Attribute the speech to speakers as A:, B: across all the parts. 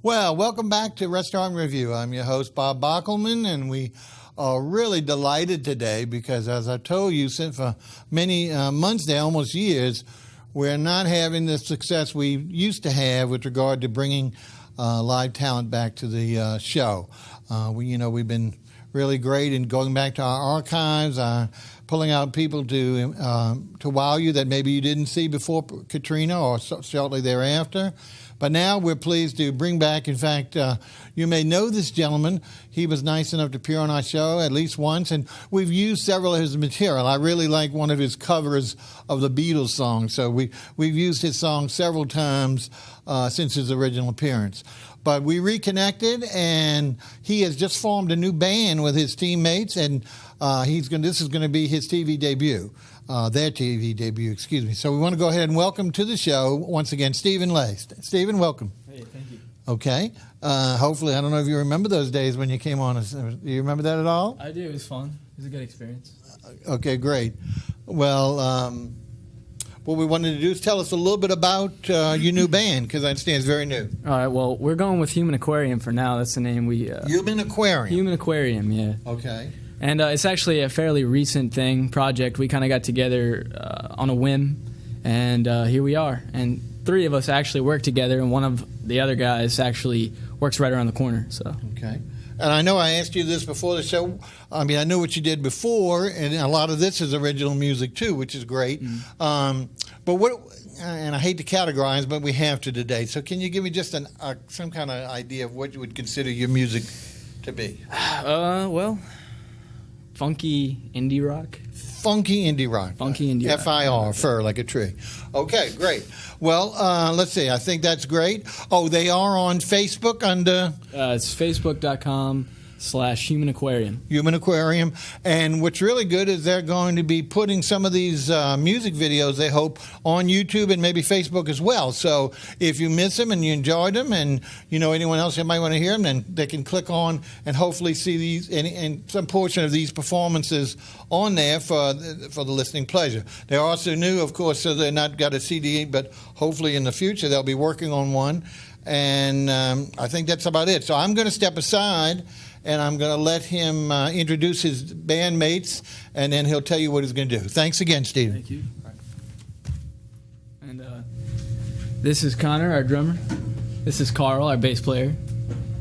A: Well, welcome back to Restaurant Review. I'm your host, Bob Bockelman, and we are really delighted today because, as I told you, since for many months now, almost years, we're not having the success we used to have with regard to bringing live talent back to the show. We've been really great in going back to our archives, pulling out people to wow you that maybe you didn't see before Katrina or shortly thereafter. But now we're pleased to bring back, in fact, you may know this gentleman. He was nice enough to appear on our show at least once, and we've used several of his material. I really like one of his covers of the Beatles songs, so we've used his song several times since his original appearance. But we reconnected, and he has just formed a new band with his teammates, and this is going to be his TV debut. Their TV debut, excuse me. So we want to go ahead and welcome to the show, once again, Stephen Lay. Stephen, welcome.
B: Hey, thank you.
A: Okay. Hopefully, I don't know if you remember those days when you came on. Do you remember that at all?
B: I do. It was fun. It was a good experience.
A: Okay, great. Well, what we wanted to do is tell us a little bit about your new band, because I understand it's very new.
B: All right, well, we're going with Human Aquarium for now. That's the name we...
A: Human Aquarium?
B: Human Aquarium, yeah.
A: Okay.
B: And it's actually a fairly recent project. We kind of got together on a whim, and here we are. And three of us actually work together, and one of the other guys actually works right around the corner. So. Okay.
A: And I know I asked you this before the show. I mean, I know what you did before, and a lot of this is original music too, which is great. Mm-hmm. But what, and I hate to categorize, but we have to today. So can you give me just some kind of idea of what you would consider your music to be?
B: Well... funky indie rock.
A: Funky indie rock.
B: Funky indie rock.
A: F-I-R, fur like a tree. Okay, great. Well, let's see. I think that's great. Oh, they are on Facebook under...
B: it's facebook.com/Human Aquarium.
A: Human Aquarium. And what's really good is they're going to be putting some of these music videos, they hope, on YouTube and maybe Facebook as well. So if you miss them and you enjoyed them and you know anyone else that might want to hear them, then they can click on and hopefully see these and some portion of these performances on there for the listening pleasure. They're also new, of course, so they're not got a CD, but hopefully in the future they'll be working on one. And I think that's about it. So I'm going to step aside, and I'm going to let him introduce his bandmates, and then he'll tell you what he's going to do. Thanks again, Stephen.
B: Thank you. And this is Connor, our drummer. This is Carl, our bass player.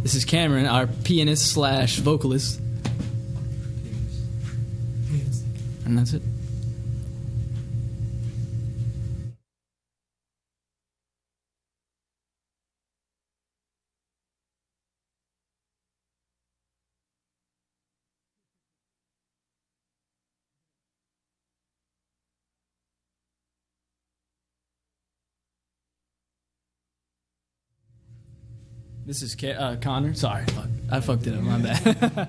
B: This is Cameron, our pianist/vocalist. And that's it. This is Connor. Sorry, I fucked it up. My bad.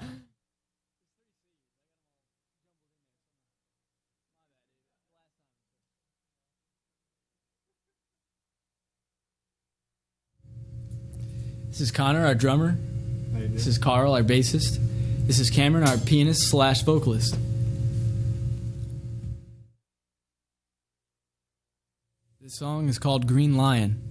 B: This is Connor, our drummer. This is Carl, our bassist. This is Cameron, our pianist/vocalist. This song is called Green Lion.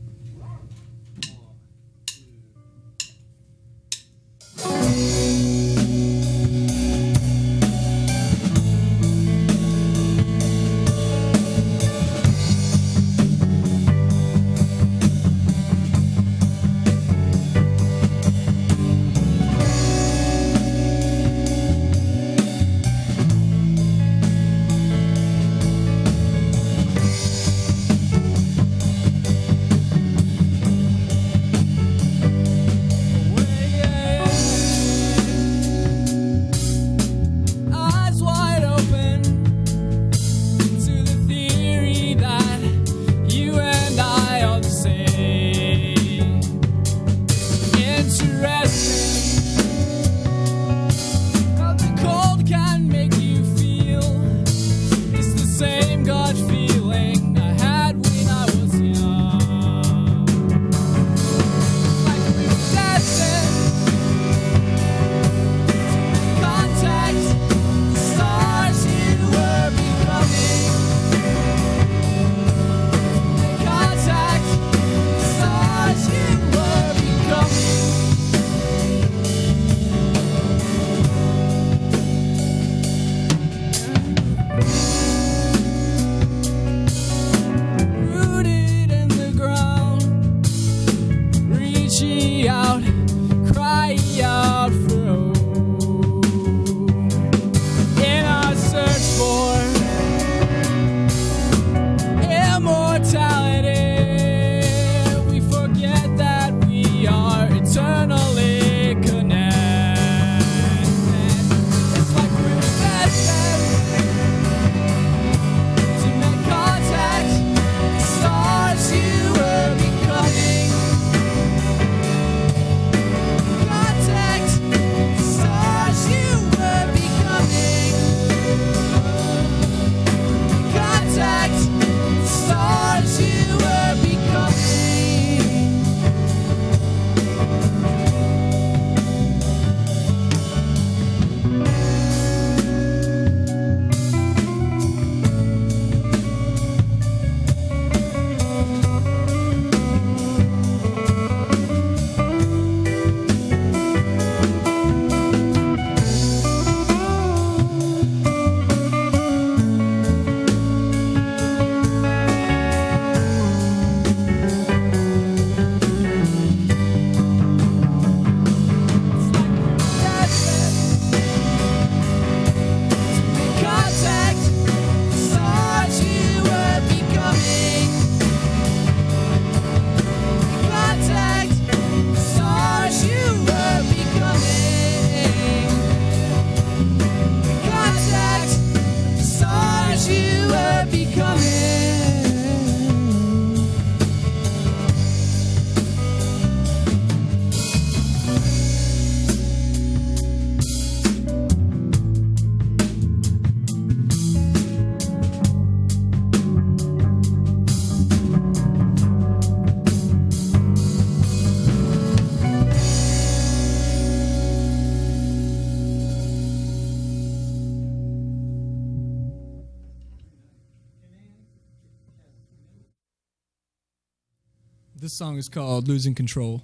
C: This song is called Losing Control.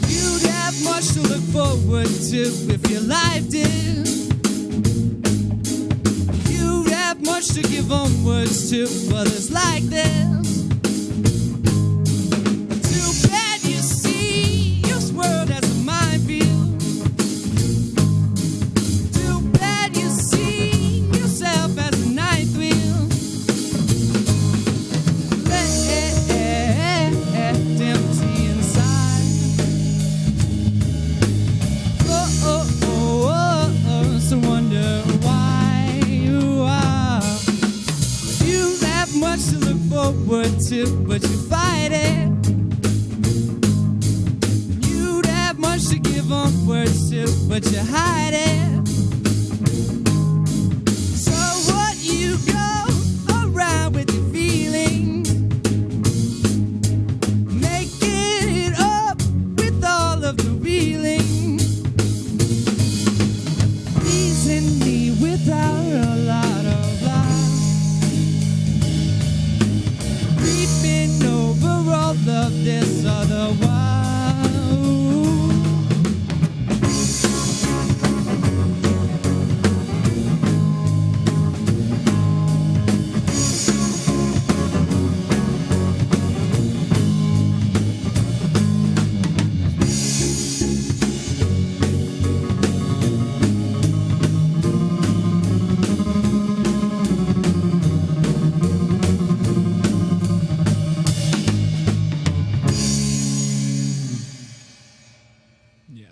D: You'd have much to look forward to if your life did. You'd have much to give onwards to others like this. Too bad you see this world as a minefield. Too bad you see yourself as a ninth wheel. Left empty inside. So wonder why you are. You have much to look forward to, but you fight it. You'd have much to give on words to, but you hide it. So what you go around with your feelings, making it up with all of the reeling. Pleasing me without a lot of lies, creeping over all of this other while.
C: Yeah.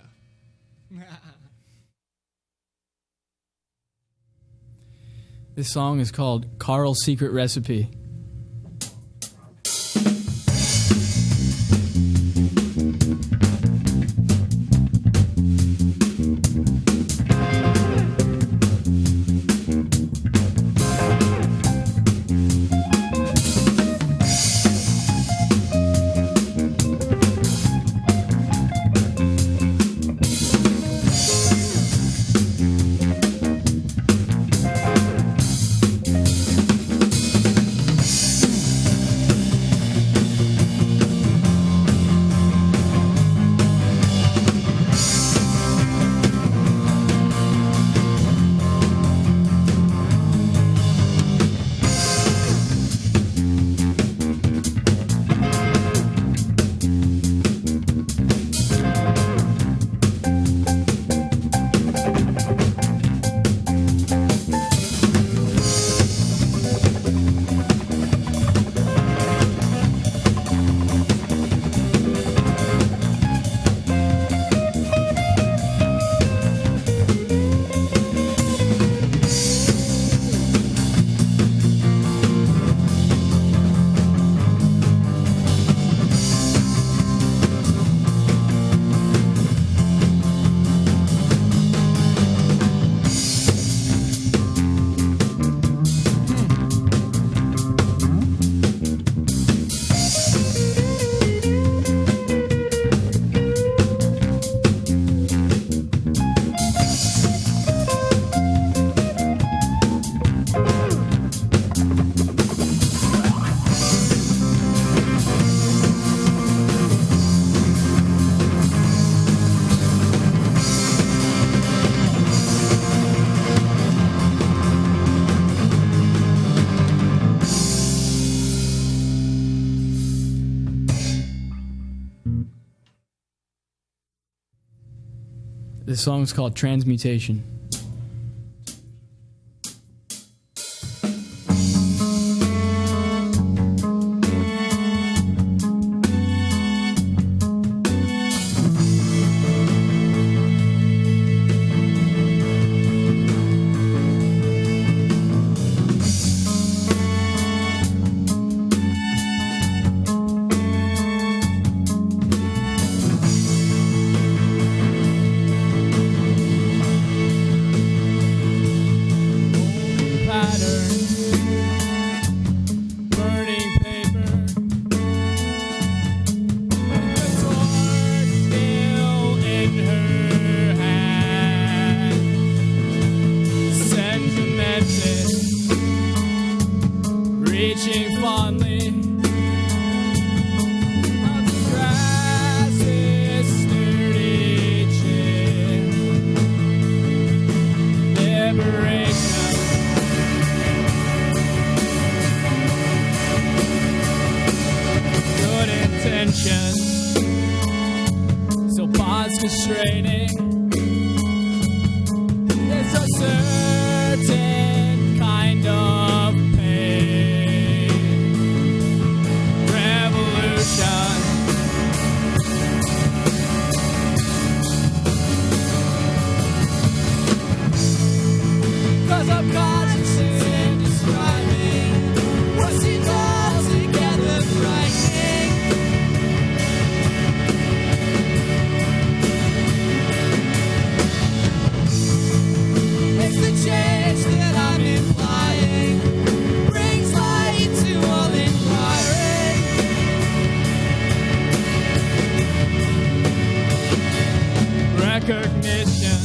B: This song is called Carl's Secret Recipe. This song is called Transmutation. emotions, so bonds constraining. There's a certain kind of pain. Revolution. 'Cause I'm conscious in describing what seems altogether frightening. It's the change that I'm implying, brings light to all inquiry. Recognition,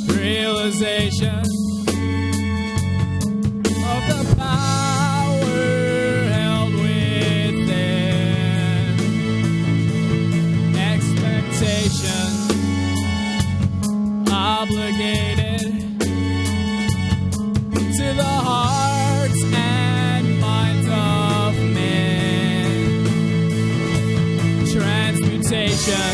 B: realization of the power held within. Expectation, obligated to the hearts and minds of men. Transmutation.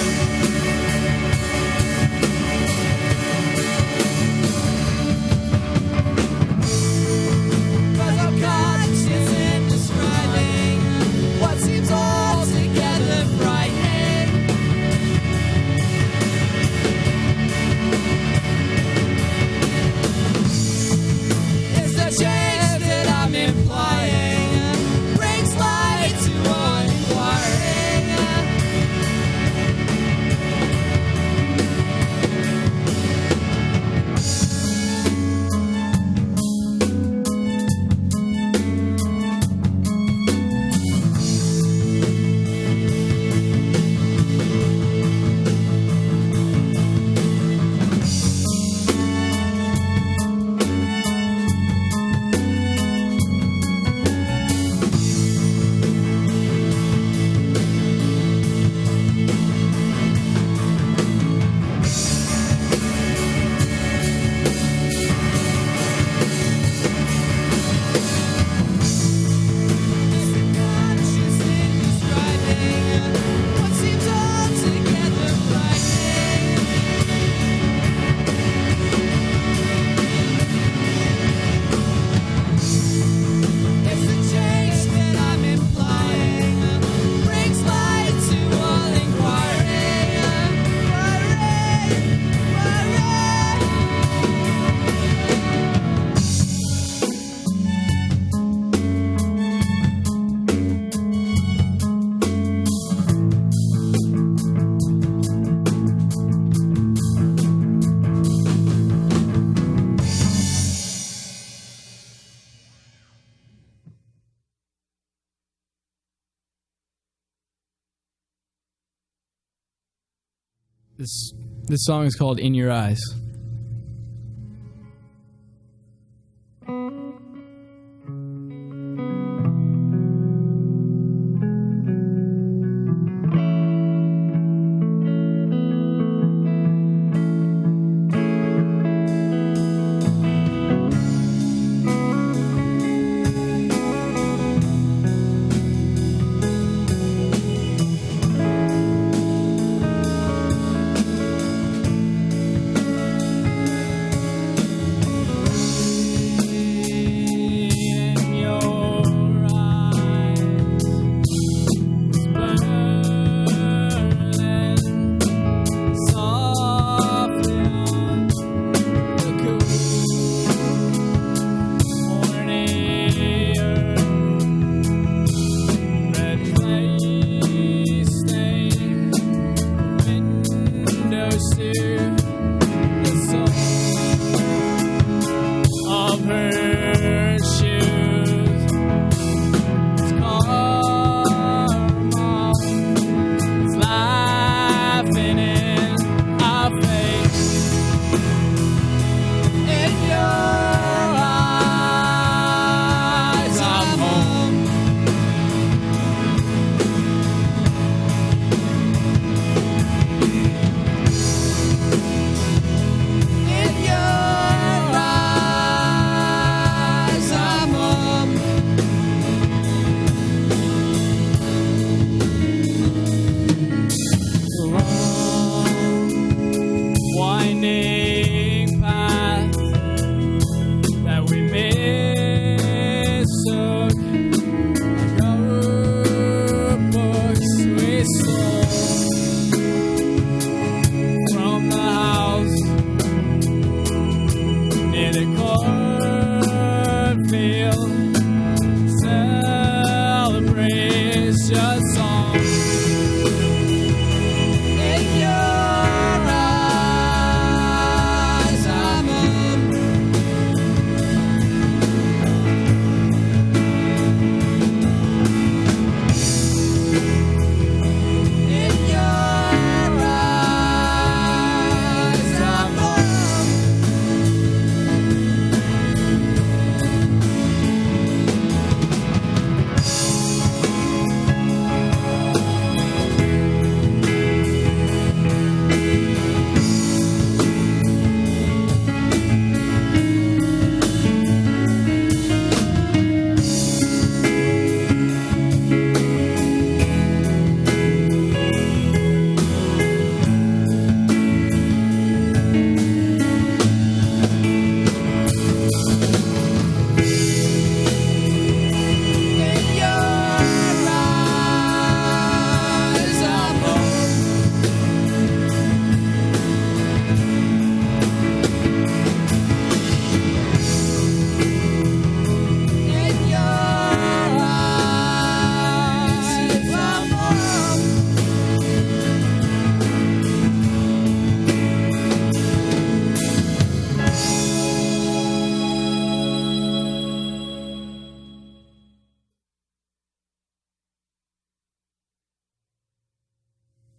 B: This song is called In Your Eyes.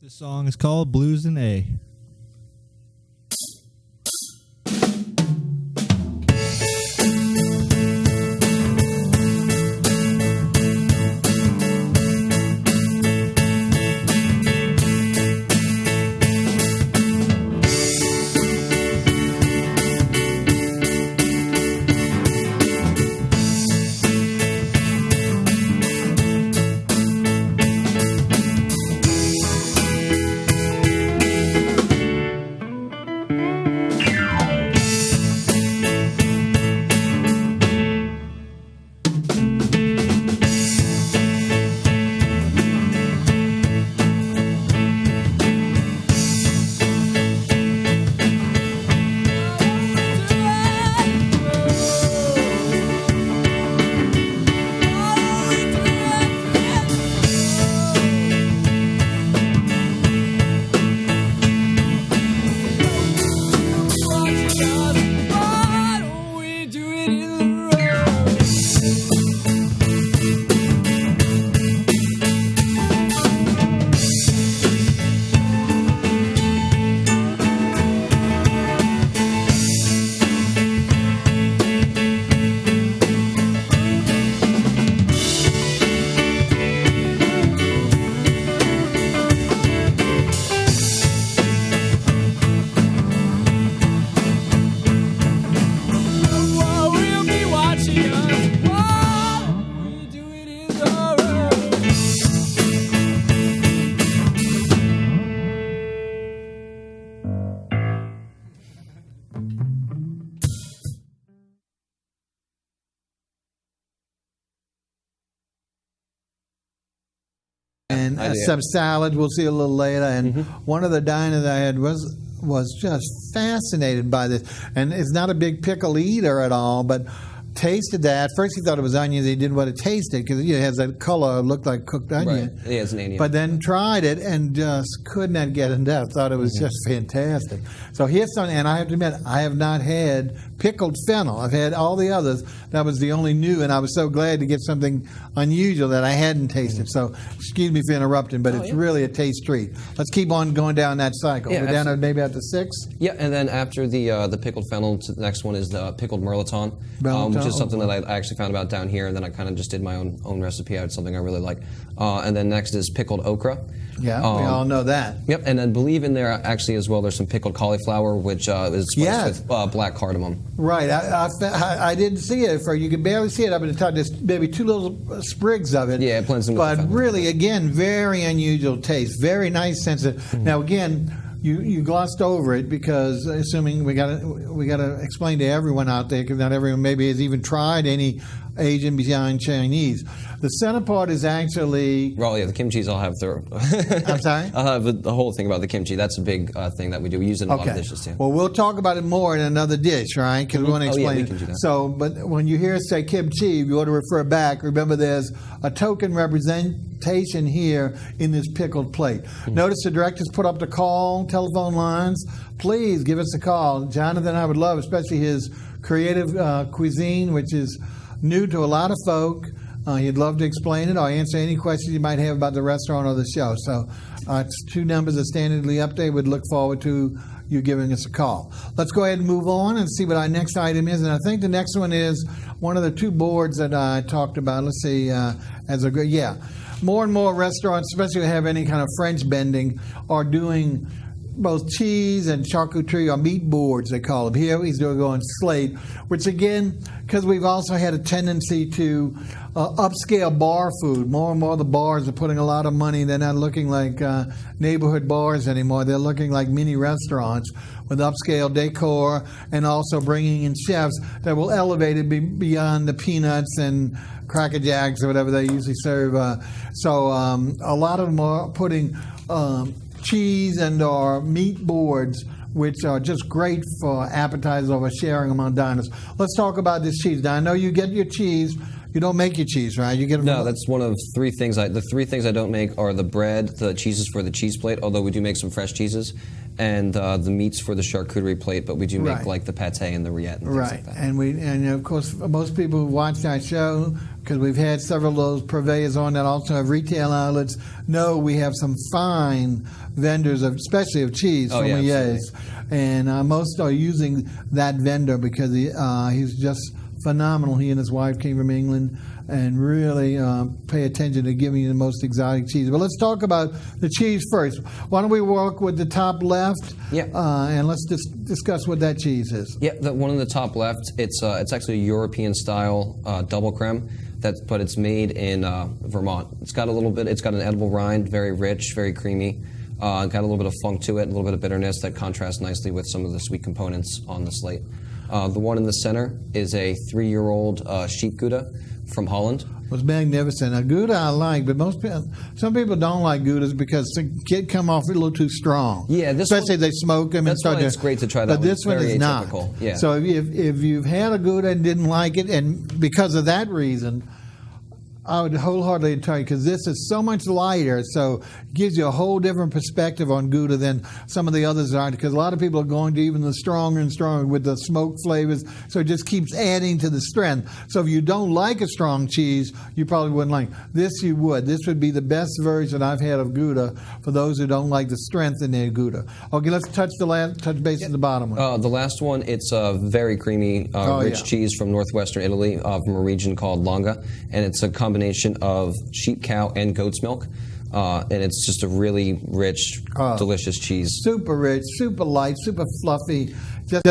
E: This song is called Blues in A.
A: And some salad we'll see a little later. And one of the diners I had was just fascinated by this. And it's not a big pickle eater at all, but tasted that. First he thought it was onions. He didn't want to taste it because it has that color, looked like cooked onion.
F: Right. It is an onion.
A: But then tried it and just could not get enough. Thought it was just fantastic. So here's something, and I have to admit, I have not had pickled fennel. I've had all the others. That was the only new, and I was so glad to get something unusual that I hadn't tasted. So excuse me for interrupting, but it's really a taste treat. Let's keep on going down that cycle.
F: Yeah,
A: We're down to maybe after 6?
F: Yeah, and then after the pickled fennel, the next one is the pickled mirliton, which is something that I actually found about down here, and then I kind of just did my own recipe out. It's something I really like. And then next is pickled okra.
A: Yeah, we all know that.
F: Yep, and then believe in there actually as well, there's some pickled cauliflower, which is spiced with black cardamom.
A: Right, I didn't see it. You could barely see it up at the top. There's maybe 2 little sprigs of it.
F: Yeah, it blends in with the
A: But
F: fennel.
A: really, again, very unusual taste. Very nice sense of. Now, again, you glossed over it because assuming we got to explain to everyone out there because not everyone maybe has even tried any Asian beyond Chinese. The center part is actually.
F: Well, yeah, the kimchi I'll have through.
A: I'm sorry?
F: I'll have the whole thing about the kimchi. That's a big thing that we do. We use it in a lot of dishes too.
A: Well, we'll talk about it more in another dish, right? Because we want to explain
F: we can do that.
A: So, but when you hear us say kimchi, if you want to refer back, remember there's a token representation here in this pickled plate. Notice the directors put up the telephone lines. Please give us a call. Jonathan and I would love, especially his creative cuisine, which is new to a lot of folk. He'd love to explain it or answer any questions you might have about the restaurant or the show. So it's 2 numbers are standardly up there. We'd look forward to you giving us a call. Let's go ahead and move on and see what our next item is. And I think the next one is one of the 2 boards that I talked about. Let's see, more and more restaurants, especially if they have any kind of French bending, are doing both cheese and charcuterie or meat boards, they call them. Here he's going slate, which again, because we've also had a tendency to upscale bar food. More and more the bars are putting a lot of money. They're not looking like neighborhood bars anymore. They're looking like mini restaurants with upscale decor and also bringing in chefs that will elevate it beyond the peanuts and Cracker Jacks or whatever they usually serve. So a lot of them are putting cheese and or meat boards, which are just great for appetizers or sharing among diners. Let's talk about this cheese. Now, I know you get your cheese. You don't make your cheese, right? You get them
F: No,
A: from-
F: that's one of three things. The three things I don't make are the bread, the cheeses for the cheese plate, although we do make some fresh cheeses, and the meats for the charcuterie plate, but we do make
A: Right.
F: like the pate and the rillette and things
A: Right,
F: like that.
A: and of course most people who watch our show, because we've had several of those purveyors on that also have retail outlets, know we have some fine vendors, especially of cheese,
F: Oh, yeah,
A: sommeliers, and most are using that vendor because he's just phenomenal. He and his wife came from England and really pay attention to giving you the most exotic cheese. But let's talk about the cheese first. Why don't we work with the top left?
F: Yeah.
A: And let's discuss what that cheese is.
F: Yeah, the one on the top left, it's actually a European style double creme, but it's made in Vermont. It's got an edible rind, very rich, very creamy. Got a little bit of funk to it, a little bit of bitterness that contrasts nicely with some of the sweet components on the slate. The one in the center is a 3-year-old sheep Gouda from Holland.
A: It was magnificent. Now, Gouda I like, but some people don't like Goudas because they can come off a little too strong.
F: Yeah,
A: especially if they smoke them and
F: that's
A: start
F: why
A: to.
F: it's great to try that
A: But
F: one.
A: this
F: It's
A: one
F: very
A: is not.
F: atypical, yeah.
A: So if you've had a Gouda and didn't like it, and because of that reason, I would wholeheartedly tell you, because this is so much lighter, so it gives you a whole different perspective on Gouda than some of the others are, because a lot of people are going to even the stronger and stronger with the smoke flavors, so it just keeps adding to the strength. So if you don't like a strong cheese, you probably wouldn't like this. You would. This would be the best version I've had of Gouda for those who don't like the strength in their Gouda. Okay, let's touch base at the bottom one.
F: The last one, it's a very creamy, rich cheese from northwestern Italy, from a region called Longa, and it's a combination of sheep, cow, and goat's milk, and it's just a really rich, delicious cheese.
A: Super rich, super light, super fluffy. Just